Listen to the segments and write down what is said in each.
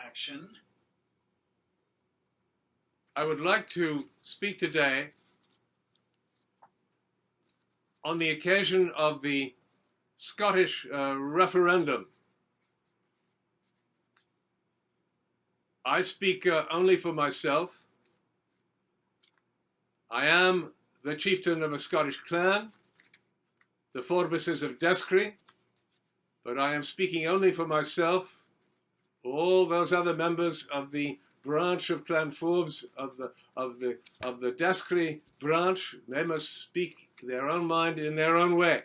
action. I would like to speak today on the occasion of the Scottish referendum. I speak only for myself. I am the chieftain of a Scottish clan, the Forbes of Declaration, but I am speaking only for myself. All those other members of the branch of Clan Forbes, of the Declaration branch, they must speak their own mind in their own way.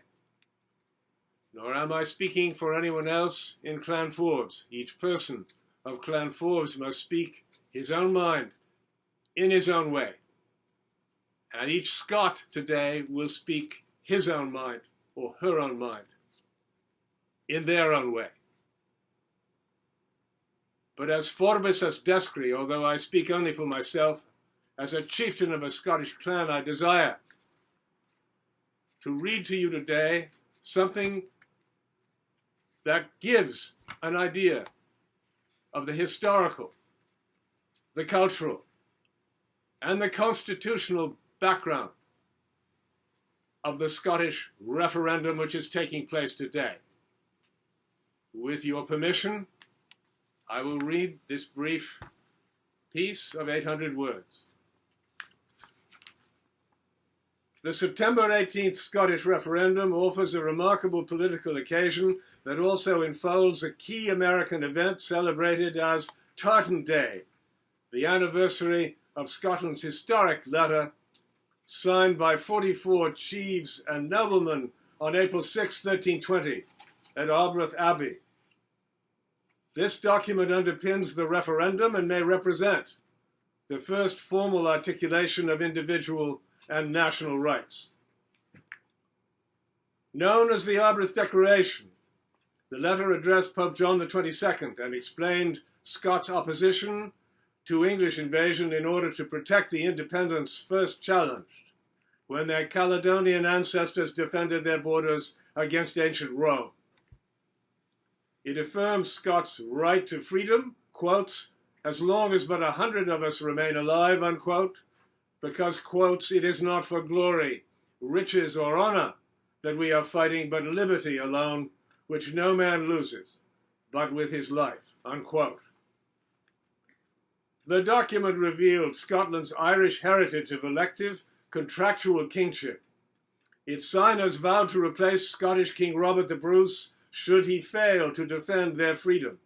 Nor am I speaking for anyone else in Clan Forbes. Each person of Clan Forbes must speak his own mind in his own way. And each Scot today will speak his own mind or her own mind in their own way. But as Forbes as Declaration, although I speak only for myself, as a chieftain of a Scottish clan, I desire to read to you today something that gives an idea of the historical, the cultural, and the constitutional background of the Scottish referendum which is taking place today. With your permission, I will read this brief piece of 800 words. The September 18th Scottish referendum offers a remarkable political occasion that also enfolds a key American event celebrated as Tartan Day, the anniversary of Scotland's historic letter signed by 44 chiefs and noblemen on April 6, 1320, at Arbroath Abbey. This document underpins the referendum and may represent the first formal articulation of individual and national rights. Known as the Arbroath Declaration, the letter addressed Pope John XXII and explained Scots' opposition to English invasion in order to protect the independence first challenged when their Caledonian ancestors defended their borders against ancient Rome. It affirms Scots' right to freedom, quotes, as long as but 100 of us remain alive, unquote, because, quotes, it is not for glory, riches, or honor that we are fighting, but liberty alone, which no man loses, but with his life, unquote. The document revealed Scotland's Irish heritage of elective, contractual kingship. Its signers vowed to replace Scottish King Robert the Bruce should he fail to defend their freedom.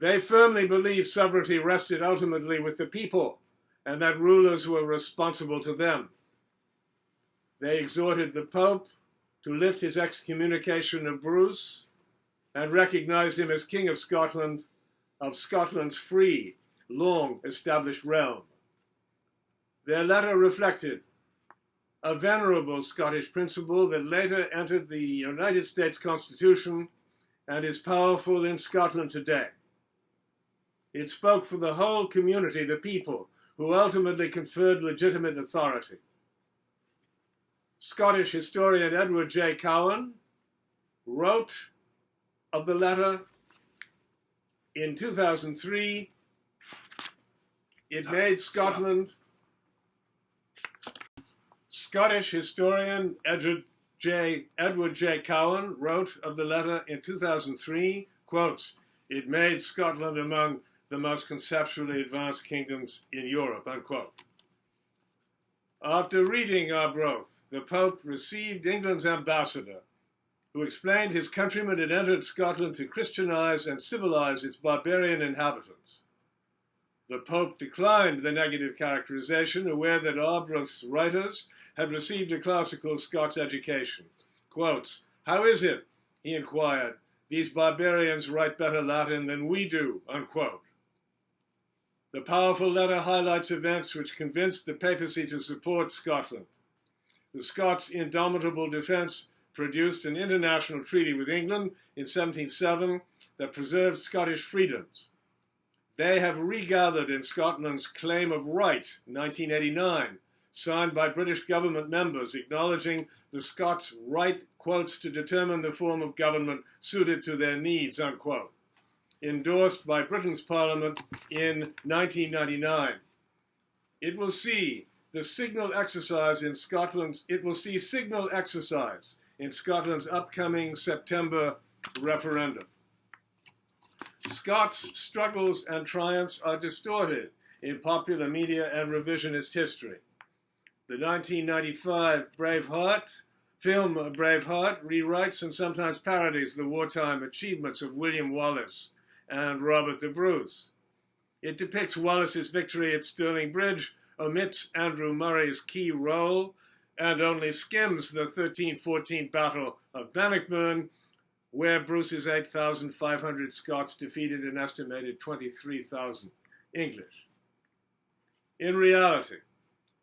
They firmly believed sovereignty rested ultimately with the people and that rulers were responsible to them. They exhorted the Pope to lift his excommunication of Bruce and recognize him as King of Scotland's free, long-established realm. Their letter reflected a venerable Scottish principle that later entered the United States Constitution and is powerful in Scotland today. It spoke for the whole community, the people, who ultimately conferred legitimate authority. Scottish historian Edward J. Cowan wrote of the letter in 2003, it made Scotland. Scottish historian Edward J. Cowan wrote of the letter in 2003, quotes, it made Scotland among the most conceptually advanced kingdoms in Europe, unquote. After reading Arbroath, the Pope received England's ambassador, who explained his countrymen had entered Scotland to Christianize and civilize its barbarian inhabitants. The Pope declined the negative characterization, aware that Arbroath's writers had received a classical Scots education. Quotes, how is it, he inquired, these barbarians write better Latin than we do, unquote. The powerful letter highlights events which convinced the papacy to support Scotland. The Scots' indomitable defense produced an international treaty with England in 1707 that preserved Scottish freedoms. They have regathered in Scotland's Claim of Right, 1989, signed by British government members acknowledging the Scots' right, quotes, to determine the form of government suited to their needs, unquote. endorsed by Britain's Parliament in 1999. It will see signal exercise in Scotland's upcoming September referendum. Scots' struggles and triumphs are distorted in popular media and revisionist history. The 1995 film Braveheart rewrites and sometimes parodies the wartime achievements of William Wallace and Robert the Bruce. It depicts Wallace's victory at Stirling Bridge, omits Andrew Murray's key role, and only skims the 1314 Battle of Bannockburn, where Bruce's 8,500 Scots defeated an estimated 23,000 English. In reality,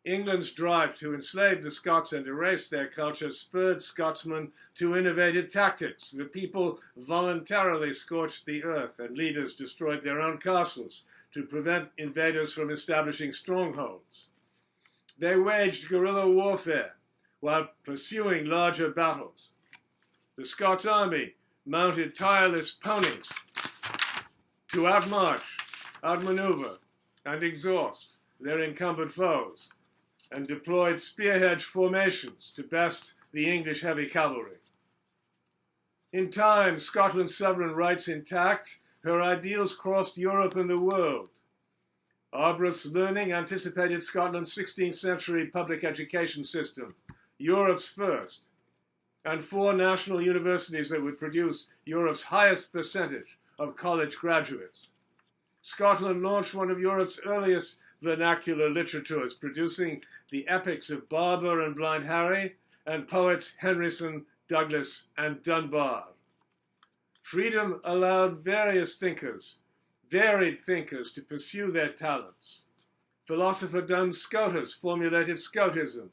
England's drive to enslave the Scots and erase their culture spurred Scotsmen to innovative tactics. The people voluntarily scorched the earth, and leaders destroyed their own castles to prevent invaders from establishing strongholds. They waged guerrilla warfare while pursuing larger battles. The Scots army mounted tireless ponies to outmarch, outmaneuver, and exhaust their incumbent foes, and deployed spearhead formations to best the English heavy cavalry. In time, Scotland's sovereign rights intact, her ideals crossed Europe and the world. Arbroath's learning anticipated Scotland's 16th century public education system, Europe's first, and 4 national universities that would produce Europe's highest percentage of college graduates. Scotland launched one of Europe's earliest vernacular literatures, producing the epics of Barber and Blind Harry, and poets Henryson, Douglas, and Dunbar. Freedom allowed varied thinkers to pursue their talents. Philosopher Duns Scotus formulated Scotism,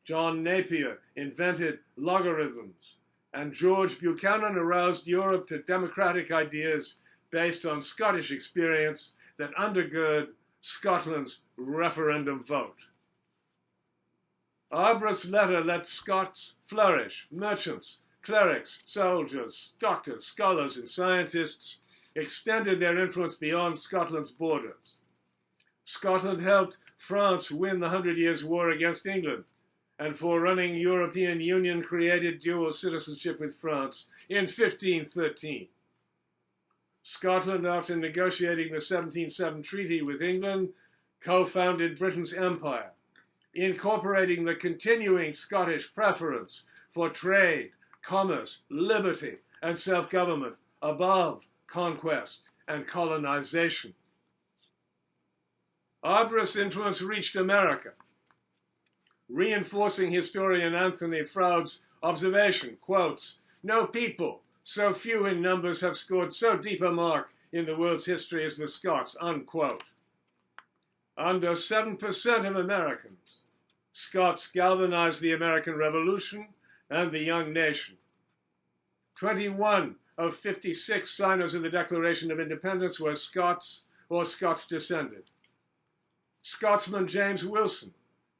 John Napier invented logarithms, and George Buchanan aroused Europe to democratic ideas based on Scottish experience that undergird Scotland's referendum vote. Arbroath's letter let Scots flourish. Merchants, clerics, soldiers, doctors, scholars, and scientists extended their influence beyond Scotland's borders. Scotland helped France win the 100 Years' War against England, and forerunning European Union created dual citizenship with France in 1513. Scotland, after negotiating the 1707 treaty with England, co-founded Britain's empire, incorporating the continuing Scottish preference for trade, commerce, liberty, and self-government above conquest and colonization. Arbroath's influence reached America, reinforcing historian Anthony Froude's observation, quotes, "No people, so few in numbers, have scored so deep a mark in the world's history as the Scots," unquote. Under 7% of Americans, Scots galvanized the American Revolution and the young nation. 21 of 56 signers of the Declaration of Independence were Scots or Scots descended. Scotsman James Wilson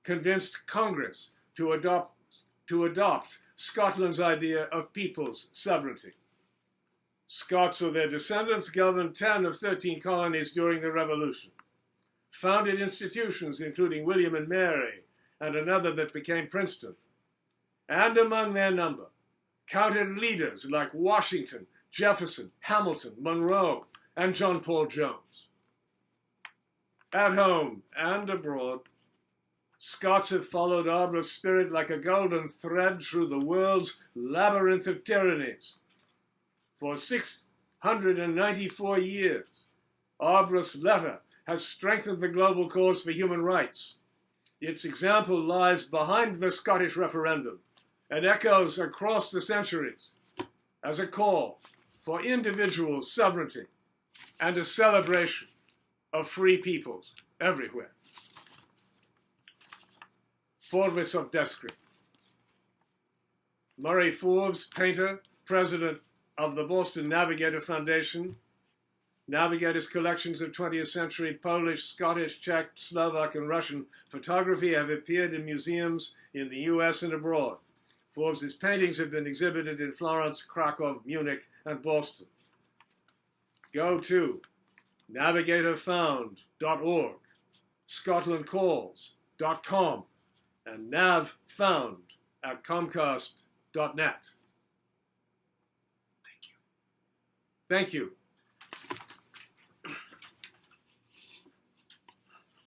convinced Congress to adopt Scotland's idea of people's sovereignty. Scots or their descendants governed 10 of 13 colonies during the Revolution, founded institutions including William and Mary and another that became Princeton, and among their number counted leaders like Washington, Jefferson, Hamilton, Monroe, and John Paul Jones. At home and abroad, Scots have followed Arbroath's spirit like a golden thread through the world's labyrinth of tyrannies. For 694 years, Arbroath's letter has strengthened the global cause for human rights. Its example lies behind the Scottish Referendum and echoes across the centuries as a call for individual sovereignty and a celebration of free peoples everywhere. Forbes of Descript. Murray Forbes, painter, president of the Boston Navigator Foundation. Navigator's collections of 20th century Polish, Scottish, Czech, Slovak, and Russian photography have appeared in museums in the US and abroad. Forbes' paintings have been exhibited in Florence, Krakow, Munich, and Boston. go to navigatorfound.org, scotlandcalls.com, and navfound@comcast.net. Thank you.